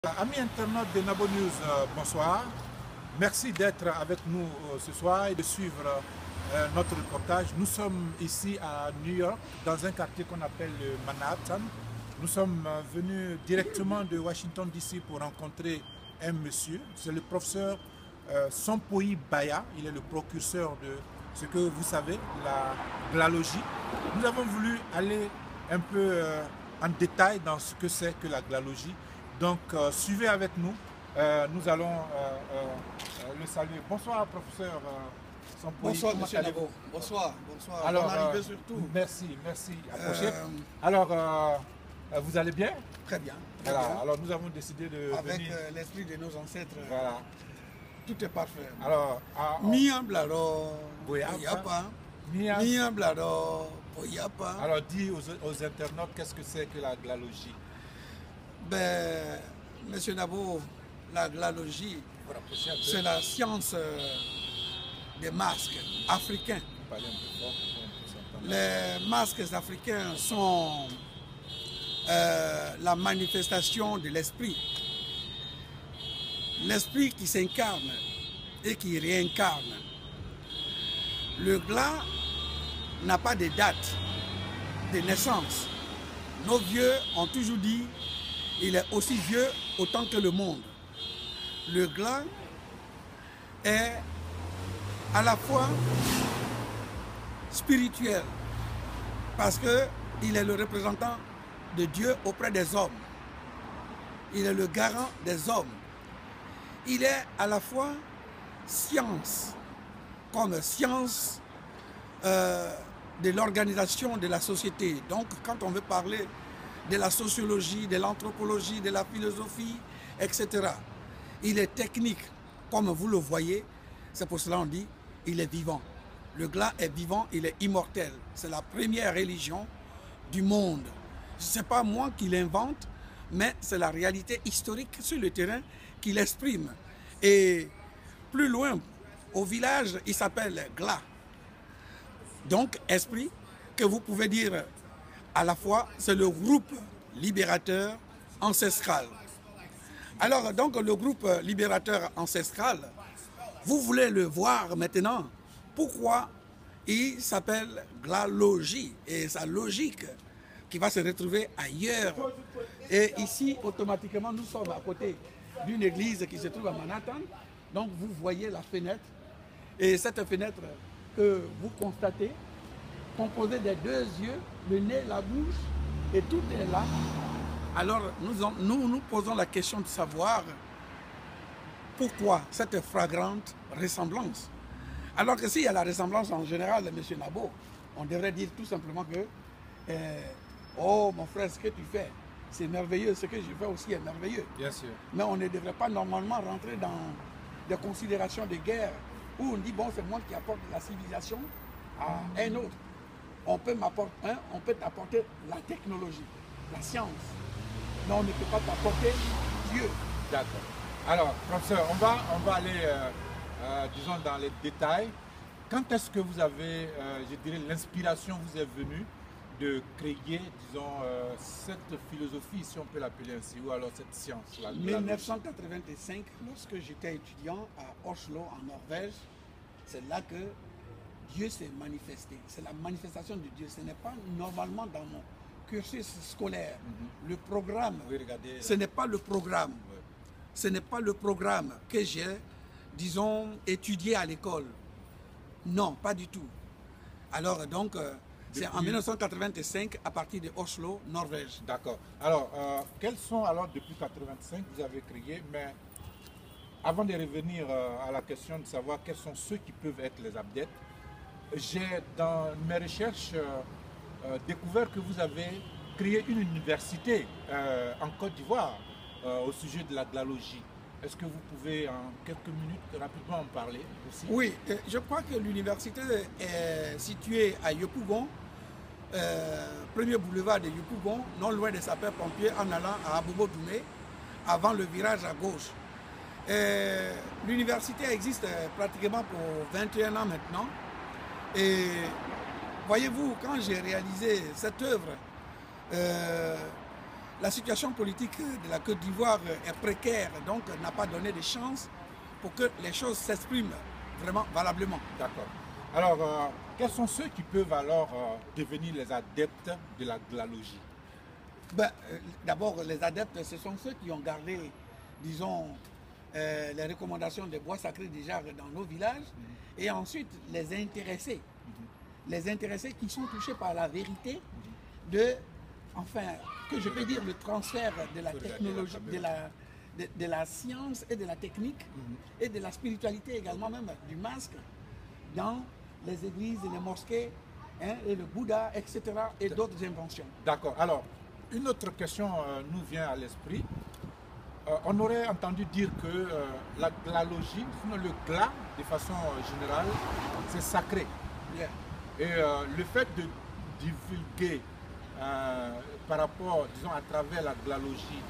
Amis internautes de Nabo News, bonsoir. Merci d'être avec nous ce soir et de suivre notre reportage. Nous sommes ici à New York, dans un quartier qu'on appelle Manhattan. Nous sommes venus directement de Washington DC pour rencontrer un monsieur. C'est le professeur Sompoy Baya. Il est le précurseur de ce que vous savez, la glalogie. Nous avons voulu aller un peu en détail dans ce que c'est que la glalogie. Donc, suivez avec nous. Nous allons le saluer. Bonsoir, professeur Sompoy. Bonsoir, monsieur Nabo. Bonsoir, bonsoir. Alors, bonne arrivée surtout. Merci, merci. Approchez. Alors, vous allez bien? Très bien. Voilà. Alors, nous avons décidé de avec venir. l'esprit de nos ancêtres, Voilà. tout est parfait. Alors, Mia blado, Boyapa. boyapa. Mia. Mia blado, boyapa. Alors, dis aux internautes qu'est-ce que c'est que la glalogie. Ben, monsieur Nabo, la glalogie, Pour approcher un peu. c'est la science des masques africains. Parlez un peu fort pour qu'on puisse entendre. Les masques africains sont la manifestation de l'esprit. L'esprit qui s'incarne et qui réincarne. Le glas n'a pas de date de naissance. Nos vieux ont toujours dit il est aussi vieux autant que le monde. Le glas est à la fois spirituel parce qu'il est le représentant de Dieu auprès des hommes. Il est le garant des hommes. Il est à la fois science, comme science de l'organisation de la société. Donc quand on veut parler de la sociologie, de l'anthropologie, de la philosophie, etc. Il est technique, comme vous le voyez, c'est pour cela qu'on dit il est vivant. Le glas est vivant, il est immortel. C'est la première religion du monde. Ce n'est pas moi qui l'invente, mais c'est la réalité historique sur le terrain qui l'exprime. Et plus loin, au village, il s'appelle glas. Donc, esprit, que vous pouvez dire à la fois, c'est le groupe libérateur ancestral. Alors, donc, le groupe libérateur ancestral, vous voulez le voir maintenant. Pourquoi il s'appelle glalogie et sa logique qui va se retrouver ailleurs. Et ici, automatiquement, nous sommes à côté d'une église qui se trouve à Manhattan. Donc, vous voyez la fenêtre. Et cette fenêtre que vous constatez, composée des deux yeux, le nez, la bouche, et tout est là. Alors, nous posons la question de savoir pourquoi cette flagrante ressemblance. Alors que s'il y a la ressemblance en général, M. Nabo, on devrait dire tout simplement que oh mon frère, ce que tu fais, c'est merveilleux, ce que je fais aussi est merveilleux. Bien sûr. Mais on ne devrait pas normalement rentrer dans des considérations de guerre où on dit bon, c'est moi qui apporte la civilisation à un autre. On peut t'apporter la technologie, la science. Mais on ne peut pas t'apporter Dieu. D'accord. Alors, professeur, on va aller, disons, dans les détails. Quand est-ce que vous avez, je dirais, l'inspiration vous est venue de créer, disons, cette philosophie, si on peut l'appeler ainsi, ou alors cette science là, 1985, lorsque j'étais étudiant à Oslo, en Norvège, c'est là que Dieu s'est manifesté. C'est la manifestation de Dieu. Ce n'est pas normalement dans mon cursus scolaire. Le programme, Oui, regardez. ce n'est pas le programme. Ce n'est pas le programme que j'ai, disons, étudié à l'école. Non, pas du tout. Alors donc, c'est en 1985 à partir de Oslo, Norvège. D'accord. Alors, quels sont, alors, depuis 1985, vous avez créé, mais avant de revenir à la question de savoir quels sont ceux qui peuvent être les abdètes, j'ai, dans mes recherches, découvert que vous avez créé une université en Côte d'Ivoire au sujet de la glalogie. Est-ce que vous pouvez en quelques minutes rapidement en parler aussi? Oui, je crois que l'université est située à Yopougon, premier boulevard de Yopougon, non loin des sapeurs-pompiers en allant à Abobo-Doumé, avant le virage à gauche. L'université existe pratiquement pour 21 ans maintenant. Et voyez-vous, quand j'ai réalisé cette œuvre, la situation politique de la Côte d'Ivoire est précaire, donc n'a pas donné de chance pour que les choses s'expriment vraiment valablement. D'accord. Alors, quels sont ceux qui peuvent alors devenir les adeptes de la glalogie? D'abord, les adeptes, ce sont ceux qui ont gardé, disons, les recommandations des bois sacrés déjà dans nos villages, et ensuite les intéressés. Les intéressés qui sont touchés par la vérité de, enfin, que je peux dire, le transfert de la technologie, de la science et de la technique, et de la spiritualité également, même du masque, dans les églises et les mosquées, hein, et le Bouddha, etc., et d'autres inventions. D'accord. Alors, une autre question nous vient à l'esprit. On aurait entendu dire que la glalogie, sinon le glas, de façon générale, c'est sacré. Yeah. Et le fait de divulguer par rapport, disons, à travers la glalogie,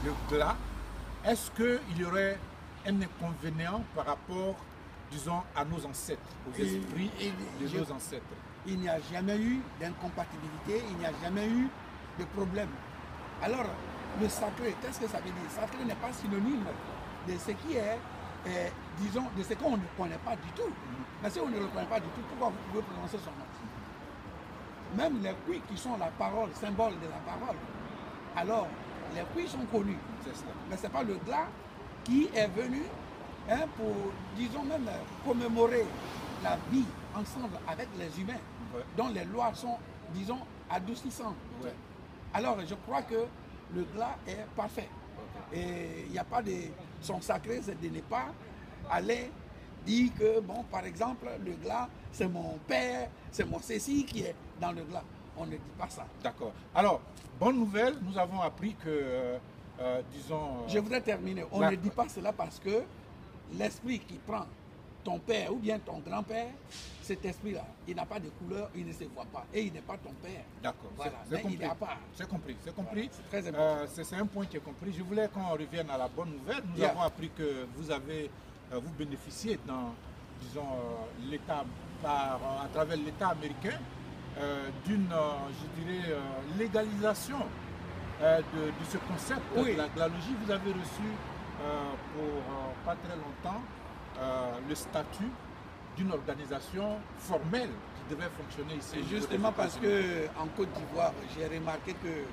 le glas, est-ce qu'il y aurait un inconvénient par rapport, disons, à nos ancêtres, aux esprits de nos ancêtres? Il n'y a jamais eu d'incompatibilité, il n'y a jamais eu de problème. Alors, le sacré, qu'est-ce que ça veut dire? Sacré n'est pas synonyme de ce qui est, disons, de ce qu'on ne connaît pas du tout. Mais si on ne le connaît pas du tout, pourquoi vous pouvez prononcer son nom? Même les cuits qui sont la parole, symbole de la parole, alors les cuits sont connus. Mais ce n'est pas le glas qui est venu, hein, pour, disons même, commémorer la vie ensemble avec les humains, dont les lois sont, disons, adoucissantes. Alors je crois que le glas est parfait. Et il n'y a pas de... Son sacré, c'est de ne pas aller dire que, bon, par exemple, le glas, c'est mon père, c'est mon ceci qui est dans le glas. On ne dit pas ça. D'accord. Alors, bonne nouvelle, nous avons appris que, disons... Je voudrais terminer. On ne dit pas cela parce que l'esprit qui prend ton père ou bien ton grand-père, cet esprit-là, il n'a pas de couleur, il ne se voit pas. Et il n'est pas ton père. D'accord, voilà. c'est compris. Il est à part. C'est compris, c'est compris. Voilà, c'est très important. C'est un point qui est compris. Je voulais qu'on revienne à la bonne nouvelle. Nous avons appris que vous avez, vous bénéficiez dans, disons, l'État, à travers l'État américain, d'une, je dirais, légalisation de ce concept de la glalogie. Vous avez reçu pour pas très longtemps le statut d'une organisation formelle qui devait fonctionner ici. C'est justement parce qu'en Côte d'Ivoire, j'ai remarqué que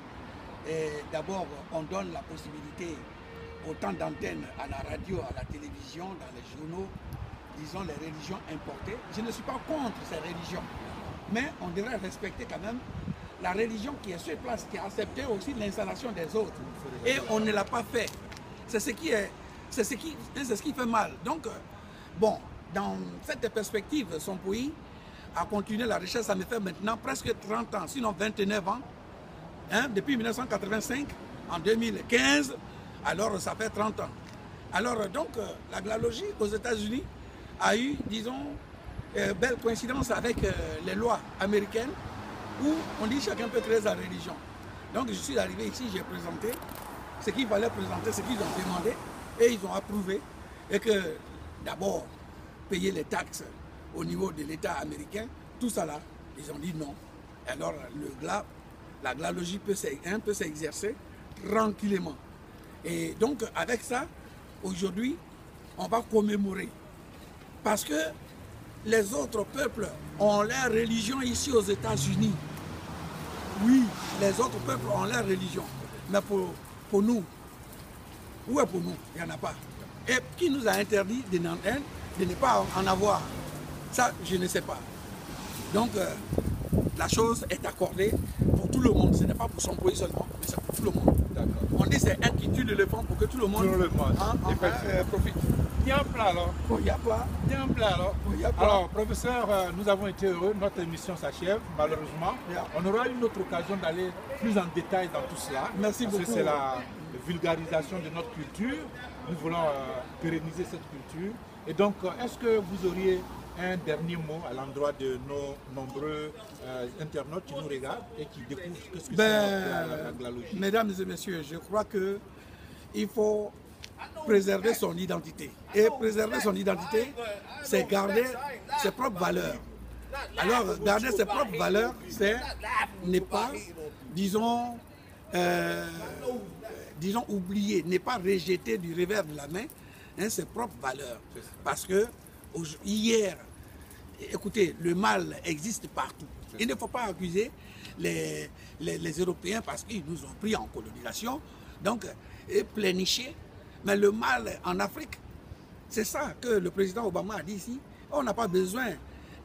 d'abord, on donne la possibilité autant d'antennes à la radio, à la télévision, dans les journaux, disons les religions importées. Je ne suis pas contre ces religions, mais on devrait respecter quand même la religion qui est sur place, qui a accepté aussi l'installation des autres. Et on ne l'a pas fait. C'est ce qui fait mal. Donc, bon, dans cette perspective, son pays a continué la recherche. Ça me fait maintenant presque 30 ans, sinon 29 ans. Hein, depuis 1985, en 2015, alors ça fait 30 ans. Alors donc, la glalogie aux États-Unis a eu, disons, belle coïncidence avec les lois américaines où on dit chacun peut créer sa religion. Donc je suis arrivé ici, j'ai présenté ce qu'il fallait présenter, ce qu'ils ont demandé, et ils ont approuvé. Et que d'abord, payer les taxes au niveau de l'État américain, tout ça là, ils ont dit non. Alors la glalogie peut s'exercer tranquillement. Et donc avec ça, aujourd'hui, on va commémorer. Parce que les autres peuples ont leur religion ici aux États-Unis. Oui, les autres peuples ont leur religion. Mais pour nous, où est pour nous? Il n'y en a pas. Et qui nous a interdit de ne pas en avoir? Ça, je ne sais pas. Donc, la chose est accordée pour tout le monde. Ce n'est pas pour son pays seulement, mais c'est pour tout le monde. On dit c'est un qui tue l'éléphant pour que tout le monde profite. Il y a un plat alors. Il y a plat. Il y a un plat alors. Alors, professeur, nous avons été heureux. Notre émission s'achève, malheureusement. On aura une autre occasion d'aller plus en détail dans tout cela. Merci beaucoup. C'est la vulgarisation de notre culture. Nous voulons pérenniser cette culture. Et donc, est-ce que vous auriez un dernier mot à l'endroit de nos nombreux internautes qui nous regardent et qui découvrent ce que c'est la glalogie? Mesdames et messieurs, je crois qu'il faut préserver son identité. Et préserver son identité, c'est garder ses propres valeurs. Alors, garder ses propres valeurs, c'est ne pas, disons, disons, oublier, ne pas rejeter du revers de la main ses propres valeurs. Parce que hier, écoutez, le mal existe partout. Il ne faut pas accuser les Européens parce qu'ils nous ont pris en colonisation, donc et plénicher. Mais le mal en Afrique, c'est ça que le président Obama a dit ici. On n'a pas besoin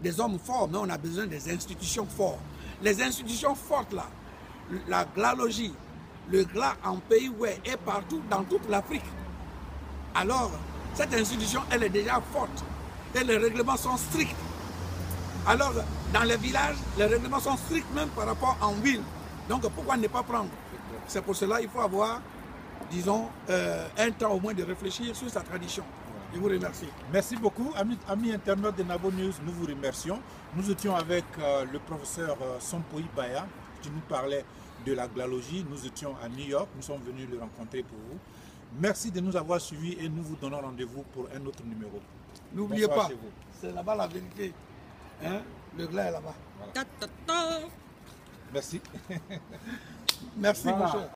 des hommes forts, mais on a besoin des institutions fortes. Les institutions fortes là, la glalogie, le glas en pays est partout dans toute l'Afrique. Alors, cette institution, elle est déjà forte et les règlements sont stricts. Alors, dans les villages, les règlements sont stricts même par rapport en ville. Donc, pourquoi ne pas prendre? C'est pour cela qu'il faut avoir, disons, un temps au moins de réfléchir sur sa tradition. Je vous remercie. Merci beaucoup. Amis internautes de Nabo News, nous vous remercions. Nous étions avec le professeur Sompoy Baya, qui nous parlait de la glalogie. Nous étions à New York, nous sommes venus le rencontrer pour vous. Merci de nous avoir suivis et nous vous donnons rendez-vous pour un autre numéro. N'oubliez pas, c'est là-bas la vérité. Hein? Le glas est là-bas. Voilà. Merci. Merci, mon cher.